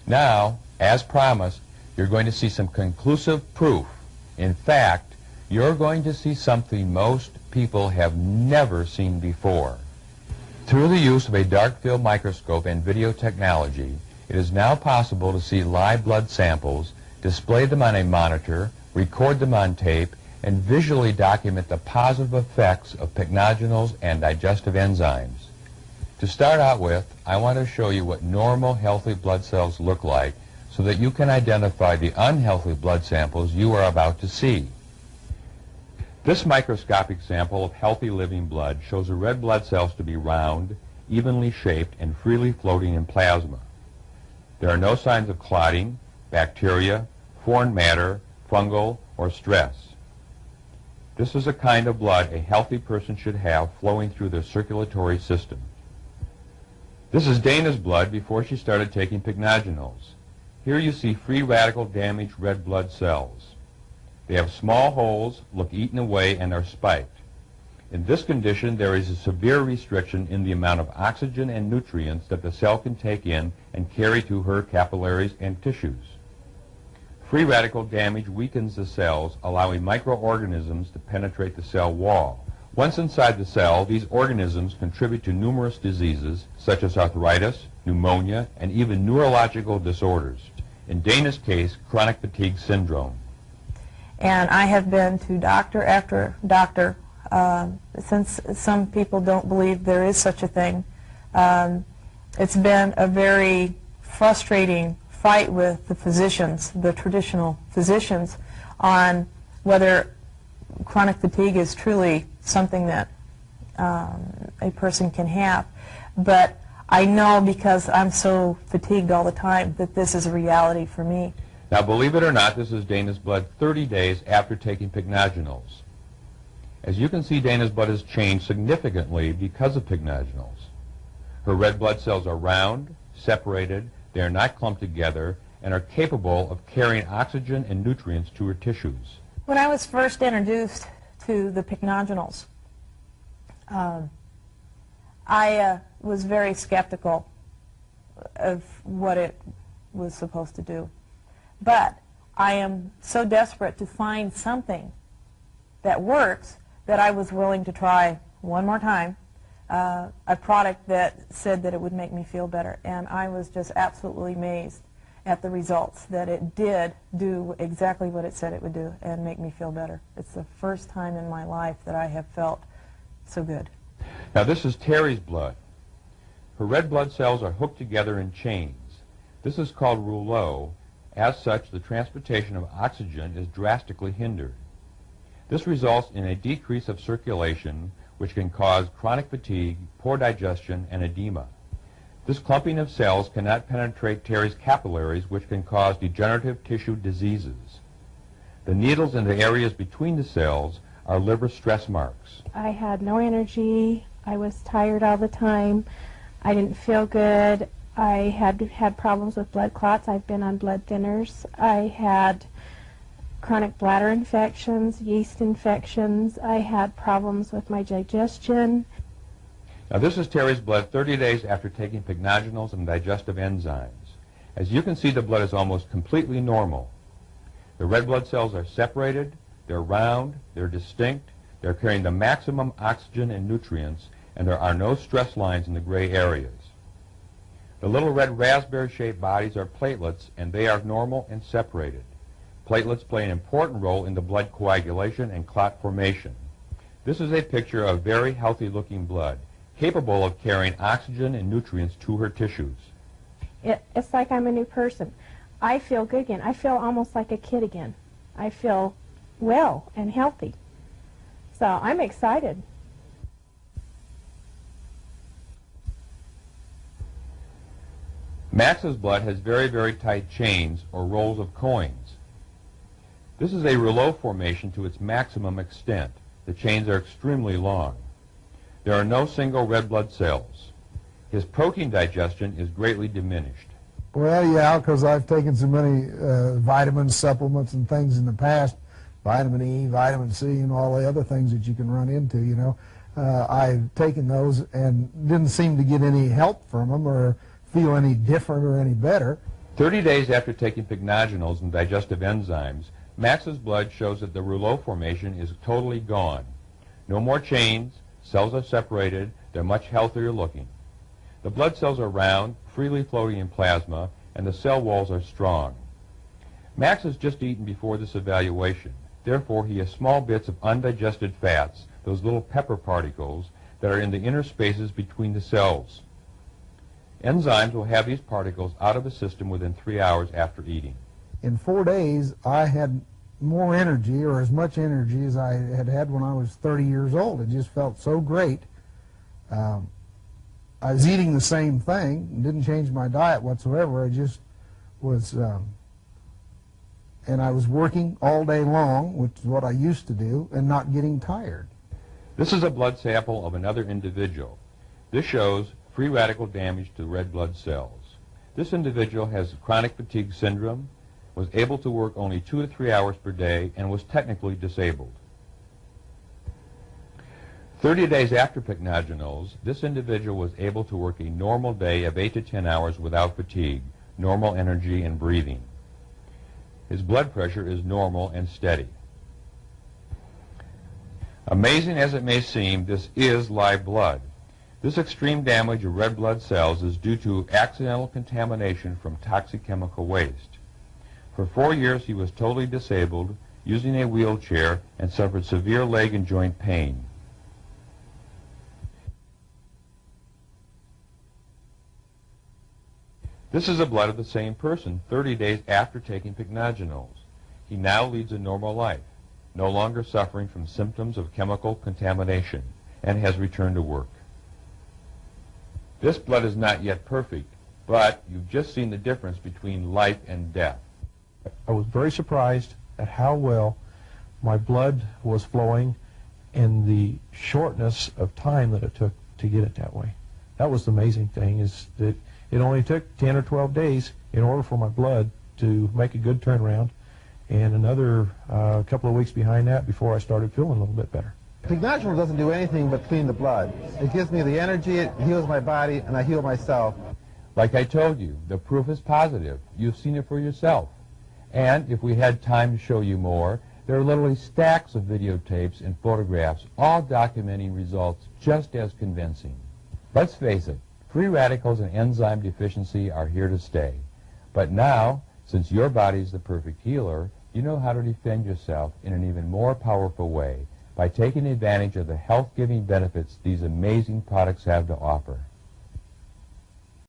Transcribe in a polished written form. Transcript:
Now, as promised, you're going to see some conclusive proof. In fact, you're going to see something most people have never seen before. Through the use of a dark field microscope and video technology, it is now possible to see live blood samples, display them on a monitor, record them on tape, and visually document the positive effects of pycnogenols and digestive enzymes. To start out with, I want to show you what normal healthy blood cells look like so that you can identify the unhealthy blood samples you are about to see. This microscopic sample of healthy living blood shows the red blood cells to be round, evenly shaped, and freely floating in plasma. There are no signs of clotting, bacteria, foreign matter, fungal, or stress. This is the kind of blood a healthy person should have flowing through their circulatory system. This is Dana's blood before she started taking pycnogenols. Here you see free radical damaged red blood cells. They have small holes, look eaten away, and are spiked. In this condition, there is a severe restriction in the amount of oxygen and nutrients that the cell can take in and carry to her capillaries and tissues. Free radical damage weakens the cells, allowing microorganisms to penetrate the cell wall. Once inside the cell, these organisms contribute to numerous diseases, such as arthritis, pneumonia, and even neurological disorders. In Dana's case, chronic fatigue syndrome. And I have been to doctor after doctor, since some people don't believe there is such a thing. It's been a very frustrating fight with the physicians, the traditional physicians, on whether chronic fatigue is truly something that a person can have. But I know, because I'm so fatigued all the time, that this is a reality for me. Now, believe it or not, this is Dana's blood 30 days after taking pycnogenols. As you can see, Dana's blood has changed significantly because of pycnogenols. Her red blood cells are round, separated, they are not clumped together, and are capable of carrying oxygen and nutrients to her tissues. When I was first introduced to the pycnogenols, I was very skeptical of what it was supposed to do. But I am so desperate to find something that works that I was willing to try one more time a product that said that it would make me feel better. And I was just absolutely amazed at the results, that it did do exactly what it said it would do and make me feel better. It's the first time in my life that I have felt so good. Now, this is Terry's blood. Her red blood cells are hooked together in chains. This is called rouleau. As such, the transportation of oxygen is drastically hindered. This results in a decrease of circulation, which can cause chronic fatigue, poor digestion, and edema. This clumping of cells cannot penetrate Terry's capillaries, which can cause degenerative tissue diseases. The needles in the areas between the cells are liver stress marks. I had no energy. I was tired all the time. I didn't feel good. I had problems with blood clots. I've been on blood thinners. I had chronic bladder infections, yeast infections. I had problems with my digestion. Now, this is Terry's blood 30 days after taking pycnogenols and digestive enzymes. As you can see, the blood is almost completely normal. The red blood cells are separated, they're round, they're distinct, they're carrying the maximum oxygen and nutrients, and there are no stress lines in the gray areas. The little red raspberry-shaped bodies are platelets, and they are normal and separated. Platelets play an important role in the blood coagulation and clot formation. This is a picture of very healthy-looking blood, capable of carrying oxygen and nutrients to her tissues. It's like I'm a new person. I feel good again. I feel almost like a kid again. I feel well and healthy. So I'm excited. Max's blood has very, very tight chains or rolls of coins. This is a rouleau formation to its maximum extent. The chains are extremely long. There are no single red blood cells. His protein digestion is greatly diminished. Well, yeah, because I've taken so many vitamins, supplements, and things in the past, vitamin E, vitamin C, and all the other things that you can run into, you know. I've taken those and didn't seem to get any help from them or feel any different or any better. 30 days after taking pycnogenols and digestive enzymes, Max's blood shows that the rouleau formation is totally gone. No more chains, cells are separated, they're much healthier looking. The blood cells are round, freely floating in plasma, and the cell walls are strong. Max has just eaten before this evaluation. Therefore, he has small bits of undigested fats, those little pepper particles, that are in the inner spaces between the cells. Enzymes will have these particles out of the system within 3 hours after eating. In 4 days, I had more energy, or as much energy as I had had when I was 30 years old. It just felt so great. I was eating the same thing, didn't change my diet whatsoever. I just was, and I was working all day long, which is what I used to do, and not getting tired. This is a blood sample of another individual. This shows free radical damage to red blood cells. This individual has chronic fatigue syndrome, was able to work only 2 to 3 hours per day, and was technically disabled. 30 days after pycnogenols, this individual was able to work a normal day of 8 to 10 hours without fatigue, normal energy and breathing. His blood pressure is normal and steady. Amazing as it may seem, this is live blood. This extreme damage of red blood cells is due to accidental contamination from toxic chemical waste. For 4 years he was totally disabled, using a wheelchair, and suffered severe leg and joint pain. This is the blood of the same person 30 days after taking pycnogenols. He now leads a normal life, no longer suffering from symptoms of chemical contamination, and has returned to work. This blood is not yet perfect, but you've just seen the difference between life and death. I was very surprised at how well my blood was flowing and the shortness of time that it took to get it that way. That was the amazing thing, is that it only took 10 or 12 days in order for my blood to make a good turnaround, and another couple of weeks behind that before I started feeling a little bit better. Pycnogenol doesn't do anything but clean the blood. It gives me the energy, it heals my body, and I heal myself. Like I told you, the proof is positive. You've seen it for yourself. And if we had time to show you more, there are literally stacks of videotapes and photographs, all documenting results just as convincing. Let's face it, free radicals and enzyme deficiency are here to stay. But now, since your body's the perfect healer, you know how to defend yourself in an even more powerful way by taking advantage of the health-giving benefits these amazing products have to offer.